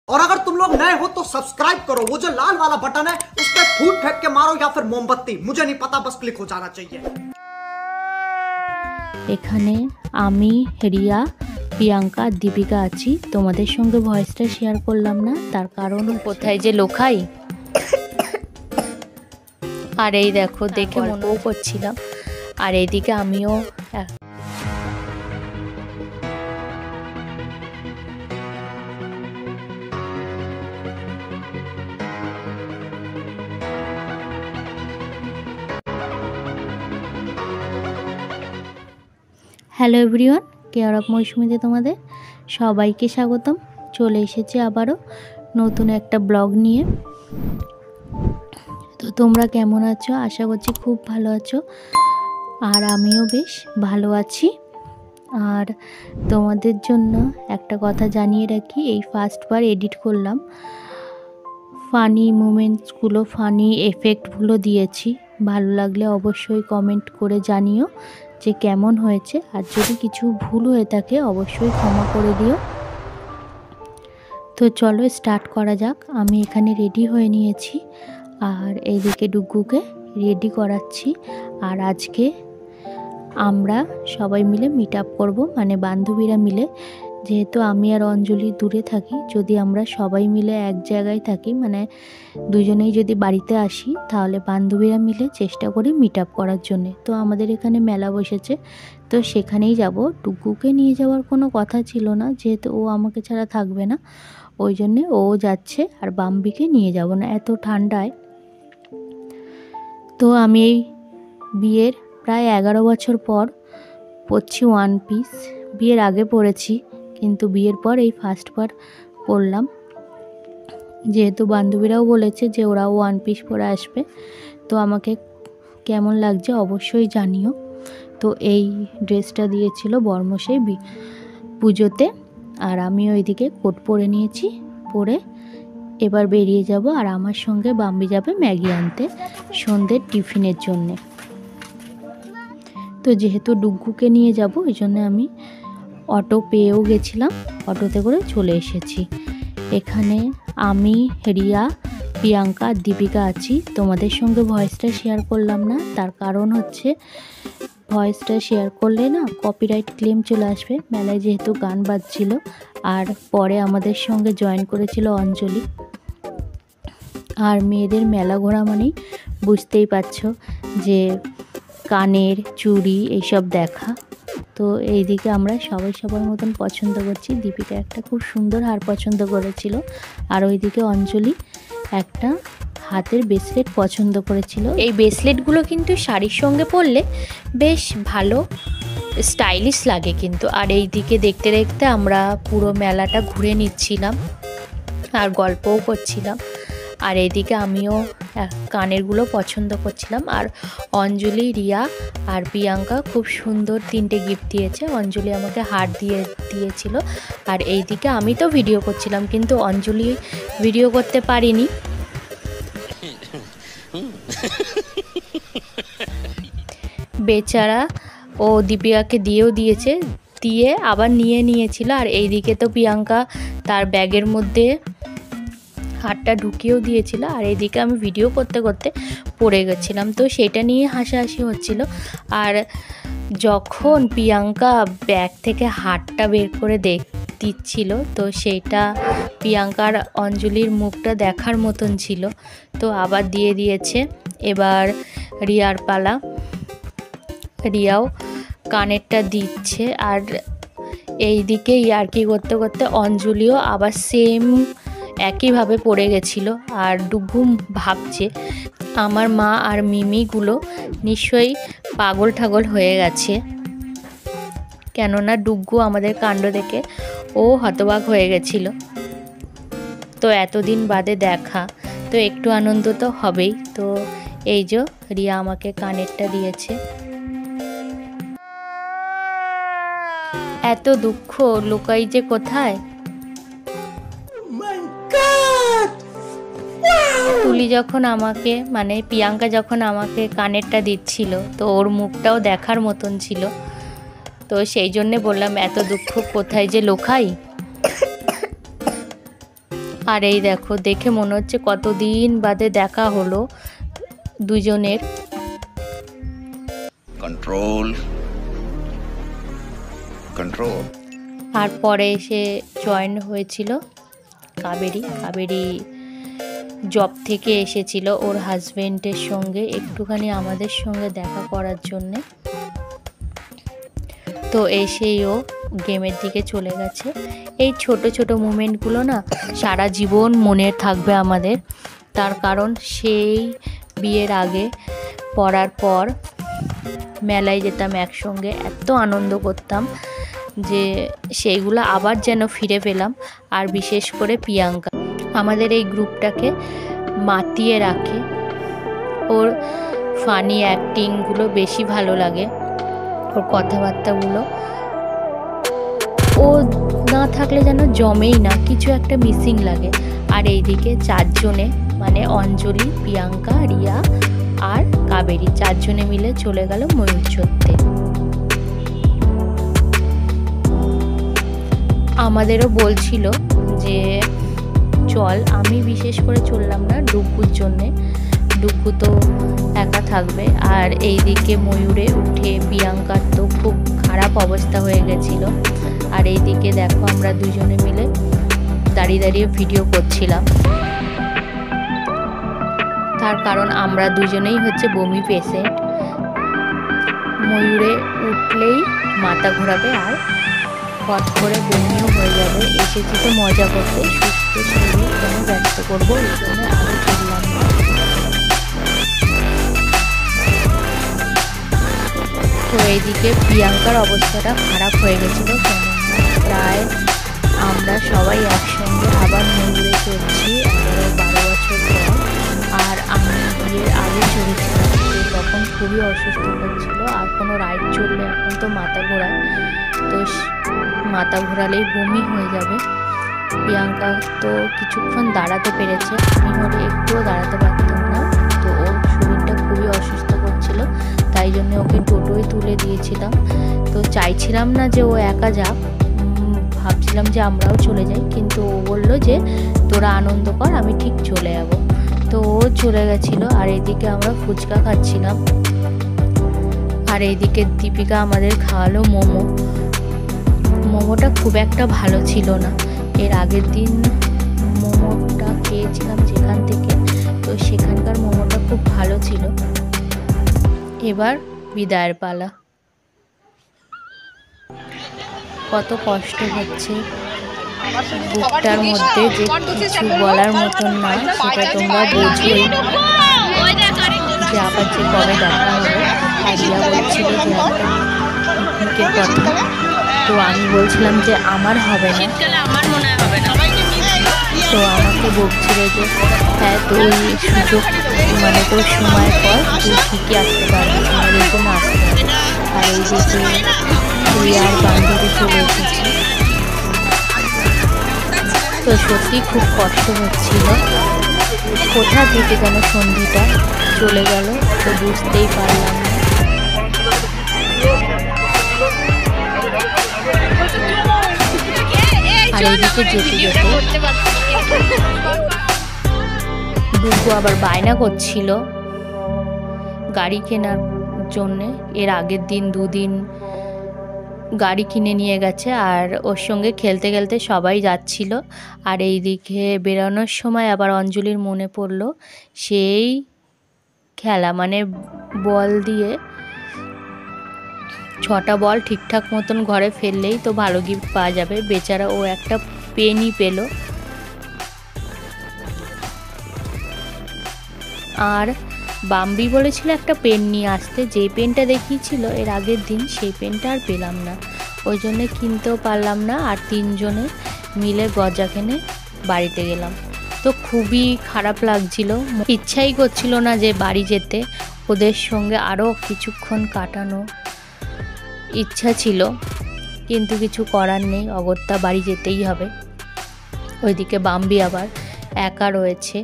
और अगर तुम लोग नए हो तो सब्सक्राइब करो, वो जो लाल वाला बटन है उस पर फूट फेंक के मारो या फिर मोमबत्ती, मुझे नहीं पता, बस क्लिक हो जाना चाहिए। এখানে আমি রিয়া প্রিয়াঙ্কা দীপিকা আছি। তোমাদের সঙ্গে ভয়েসটা শেয়ার করলাম না, তার কারণ কোথায় যে লোকাই। আর এই দেখো দেখে মনেও করছিলাম। আর এইদিকে আমিও হ্যালো এভরিওয়ান, কেয়ার অফ মৌসুমীতে তোমাদের সবাইকে স্বাগতম। চলে এসেছি আবারও নতুন একটা ব্লগ নিয়ে। তো তোমরা কেমন আছো? আশা করছি খুব ভালো আছো, আর আমিও বেশ ভালো আছি। আর তোমাদের জন্য একটা কথা জানিয়ে রাখি, এই ফার্স্টবার এডিট করলাম, ফানি মুমেন্টসগুলো, ফানি এফেক্টগুলো দিয়েছি। ভালো লাগলে অবশ্যই কমেন্ট করে জানিও যে কেমন হয়েছে, আর যদি কিছু ভুল হয়ে থাকে অবশ্যই ক্ষমা করে দিও। তো চলো স্টার্ট করা যাক। আমি এখানে রেডি হয়ে নিয়েছি, আর এইদিকে ডুগ্গুকে রেডি করাচ্ছি। আর আজকে আমরা সবাই মিলে মিট আপ করবো, মানে বান্ধবীরা মিলে। যেহেতু আমি আর অঞ্জলি দূরে থাকি, যদি আমরা সবাই মিলে এক জায়গায় থাকি, মানে দুজনেই যদি বাড়িতে আসি, তাহলে বান্ধবীরা মিলে চেষ্টা করি মিট আপ করার জন্যে। তো আমাদের এখানে মেলা বসেছে, তো সেখানেই যাব। ডুগ্গুকে নিয়ে যাওয়ার কোনো কথা ছিল না, যেহেতু ও আমাকে ছাড়া থাকবে না, ওই জন্যে ও যাচ্ছে, আর বাম্বিকে নিয়ে যাব না এত ঠান্ডায়। তো আমি এই বিয়ের প্রায় 11 বছর পর পরছি ওয়ান পিস। বিয়ের আগে পরেছি, কিন্তু বিয়ের পর এই ফার্স্টবার পরলাম। যেহেতু বান্ধবীরাও বলেছে যে ওরাও ওয়ান পিস পরে আসবে, তো আমাকে কেমন লাগছে অবশ্যই জানিও। তো এই ড্রেসটা দিয়েছিল বর্মশাই পুজোতে, আর আমি ওইদিকে কোট পরে নিয়েছি। পরে এবার বেরিয়ে যাব, আর আমার সঙ্গে বাম্বি যাবে ম্যাগি আনতে সন্ধ্যের টিফিনের জন্যে। তো যেহেতু ডুগ্গুকে নিয়ে যাব, ওই জন্য আমি অটো পেয়েও গেছিলাম, অটোতে করে চলে এসেছি। এখানে আমি রিয়া প্রিয়াঙ্কা আর দীপিকা আছি। তোমাদের সঙ্গে ভয়েসটা শেয়ার করলাম না, তার কারণ হচ্ছে ভয়েসটা শেয়ার করলে না কপিরাইট ক্লেম চলে আসবে। মেলায় যেহেতু গান বাজছিল, আর পরে আমাদের সঙ্গে জয়েন করেছিল অঞ্জলি। আর মেয়েদের মেলা ঘোরা মানেই বুঝতেই পারছো যে কানের চুড়ি এইসব দেখা। তো এইদিকে আমরা সবাই সবার মতন পছন্দ করছি। দীপিকা একটা খুব সুন্দর হার পছন্দ করেছিল, আর ওইদিকে অঞ্জলি একটা হাতের ব্রেসলেট পছন্দ করেছিল। এই ব্রেসলেটগুলো কিন্তু শাড়ির সঙ্গে পরলে বেশ ভালো স্টাইলিশ লাগে কিন্তু। আর এই দিকে দেখতে দেখতে আমরা পুরো মেলাটা ঘুরে নিচ্ছিলাম আর গল্পও করছিলাম। আর এইদিকে আমিও কানেরগুলো পছন্দ করছিলাম। আর অঞ্জলি, রিয়া আর প্রিয়াঙ্কা খুব সুন্দর 3টে গিফট দিয়েছে। অঞ্জলি আমাকে হার দিয়েছিল। আর এইদিকে আমি তো ভিডিও করছিলাম, কিন্তু অঞ্জলি ভিডিও করতে পারিনি। বেচারা ও দীপিকাকে দিয়েছে, দিয়ে আবার নিয়েছিল। আর এইদিকে তো প্রিয়াঙ্কা তার ব্যাগের মধ্যে হারটা ঢুকিয়েও দিয়েছিল। আর এইদিকে আমি ভিডিও করতে করতে পড়ে গেছিলাম, তো সেটা নিয়ে হাসাহাসি হচ্ছিল। আর যখন প্রিয়াঙ্কা ব্যাগ থেকে হারটা বের করে দিচ্ছিল, তো সেইটা প্রিয়াঙ্কার অঞ্জলির মুখটা দেখার মতন ছিল। তো আবার দিয়েছে। এবার রিয়ার পালা, রিয়াও কানেরটা দিচ্ছে। আর এইদিকে ইয়ার্কি করতে করতে অঞ্জলিও আবার সেম একইভাবে পড়ে গেছিলো। আর ডুগ্গু ভাবছে আমার মা আর মিমিগুলো নিশ্চয়ই পাগল ঠাগল হয়ে গেছে, কেননা ডুগ্গু আমাদের কাণ্ড দেখে ও হতবাক হয়ে গেছিল। তো এতদিন বাদে দেখা, তো একটু আনন্দ তো হবেই। তো এই যে রিয়া আমাকে কানেরটা দিয়েছে। এত দুঃখ লুকাই যে কোথায়। তুলি যখন আমাকে, মানে প্রিয়াঙ্কা যখন আমাকে কানেরটা দিচ্ছিল, তো ওর মুখটাও দেখার মতন ছিল। তো সেই জন্যে বললাম এত দুঃখ কোথায় যে লুকাই। আর এই দেখো, দেখে মনে হচ্ছে কতদিন বাদে দেখা হলো দুজনের। Control control. আর পরে এসে জয়েন হয়েছিল কাবেরী। কাবেরী জব থেকে এসেছিল ওর হাজবেন্ডের সঙ্গে একটুখানি আমাদের সঙ্গে দেখা করার জন্যে। তো এসেই ও গেমের দিকে চলে গেছে। এই ছোট ছোট মুমেন্টগুলো না সারা জীবন মনে থাকবে আমাদের। তার কারণ সেই বিয়ের আগে পড়ার পর মেলায় যেতাম একসঙ্গে, এত আনন্দ করতাম যে সেইগুলো আবার যেন ফিরে পেলাম। আর বিশেষ করে প্রিয়াঙ্কা আমাদের এই গ্রুপটাকে মাতিয়ে রাখে। ওর ফানি অ্যাক্টিংগুলো বেশি ভালো লাগে, ওর কথাবার্তাগুলো। ও না থাকলে যেন জমেই না, কিছু একটা মিসিং লাগে। আর এইদিকে চারজনে মানে অঞ্জলি, প্রিয়াঙ্কা, রিয়া আর কাবেরী চারজনে মিলে চলে গেল ময়ূর চড়তে। আমাদেরও বলছিল যে চল, আমি বিশেষ করে চললাম না ডুগুর জন্যে, ডুগু তো একা থাকবে। আর এইদিকে ময়ূরে উঠে প্রিয়াঙ্কার তো খুব খারাপ অবস্থা হয়ে গেছিল। আর এইদিকে দেখো আমরা দুজনে মিলে দাঁড়িয়ে দাঁড়িয়ে ভিডিও করছিলাম, তার কারণ আমরা দুজনেই হচ্ছে বমি পেশেন্ট। ময়ূরে উঠলেই মাথা ঘোরাবে আর হট করে বমিও হয়ে যাবে। এসেছি তো মজা করতে, সুস্থ শরীর কেন ব্যস্ত করবো, এই জন্য আরও চললাম না। তো এইদিকে প্রিয়াঙ্কার অবস্থাটা খারাপ হয়ে গেছিলো, কেননা প্রায় আমরা সবাই একসঙ্গে আবার ময়ূরে চড়ছি 11-12 বছর পর। আর আমি বিয়ের আগে চড়েছিলাম, তো তখন খুবই অসুস্থ হচ্ছিলো। আর কোনো রাইড চড়লে এখন তো মাথা ঘোরায়, তো মাথা ঘোরালেই বমি হয়ে যাবে। প্রিয়াঙ্কা তো কিছুক্ষণ দাঁড়াতে পেরেছে, আমি হলে একটুও দাঁড়াতে পারতাম না। তো ওর শরীরটা খুবই অসুস্থ করছিল, তাই জন্য ওকে টোটোয় তুলে দিয়েছিলাম। তো চাইছিলাম না যে ও একা যাক, ভাবছিলাম যে আমরাও চলে যাই, কিন্তু ও বললো যে তোরা আনন্দ কর, আমি ঠিক চলে যাব। তো ও চলে গেছিলো। আর এইদিকে আমরা ফুচকা খাচ্ছিলাম। আর এইদিকে দীপিকা আমাদের খাওয়ালো মোমো। মোমোটা খুব একটা ভালো ছিল না। এর আগের দিন মোমোটা খেয়েছিলাম যেখান থেকে, তো সেখানকার মোমোটা খুব ভালো ছিল। এবার বিদায়ের পালা। কত কষ্ট হচ্ছে বুকটার মধ্যে, যে কিছু বলার মতন না, সেটা তোমরা বোঝোই যে আবার যে কবে দেখা হবে। আরিয়া বলছিল যে একটা পিকনিকের কথা, তো আমি বলছিলাম যে আমার হবে না, তো আমাকে বলছিল যে হ্যাঁ তুই সুযোগ মানে তোর সময় পর তুই ঠিকই আসতে পারবি, আমাদের জন্য আসতে পারবি। আর এই যে তুই আর বান্ধবী চলে এসেছি, তো সত্যি খুব কষ্ট হচ্ছিল। কোথা থেকে যেন সন্ধিটা চলে গেল, তো বুঝতেই পারলাম না। আর এইদিকে যেতে যেতে ডুগু আবার বায়না করছিল গাড়ি কেনার জন্যে। এর আগের দিন 2 দিন গাড়ি কিনে নিয়ে গেছে, আর ওর সঙ্গে খেলতে খেলতে সবাই যাচ্ছিল। আর এইদিকে বেরোনোর সময় আবার অঞ্জলির মনে পড়লো সেই খেলা, মানে বল দিয়ে 6টা বল ঠিকঠাক মতন ঘরে ফেললেই তো ভালো গিফট পাওয়া যাবে। বেচারা ও একটা পেনই পেল। আর বাম্বি বলেছিল একটা পেন নিয়ে আসতে, যেই পেনটা দেখিয়েছিল এর আগের দিন সেই পেনটা আর পেলাম না, ওই জন্যে কিনতেও পারলাম না। আর 3 জনে মিলে গজা কিনে বাড়িতে গেলাম। তো খুবই খারাপ লাগছিল, ইচ্ছাই করছিল না যে বাড়ি যেতে, ওদের সঙ্গে আরও কিছুক্ষণ কাটানো ইচ্ছা ছিল, কিন্তু কিছু করার নেই, অগত্যা বাড়ি যেতেই হবে। ওইদিকে বাম্বি আবার একা রয়েছে।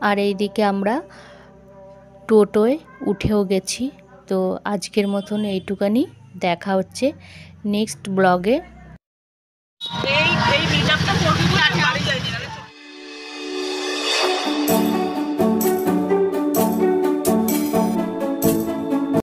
আর এইদিকে আমরা টোটোয় উঠেও গেছি। তো আজকের মতন এইটুকানি, দেখা হচ্ছে নেক্সট ব্লগে। এই এই বিল্ডআপটা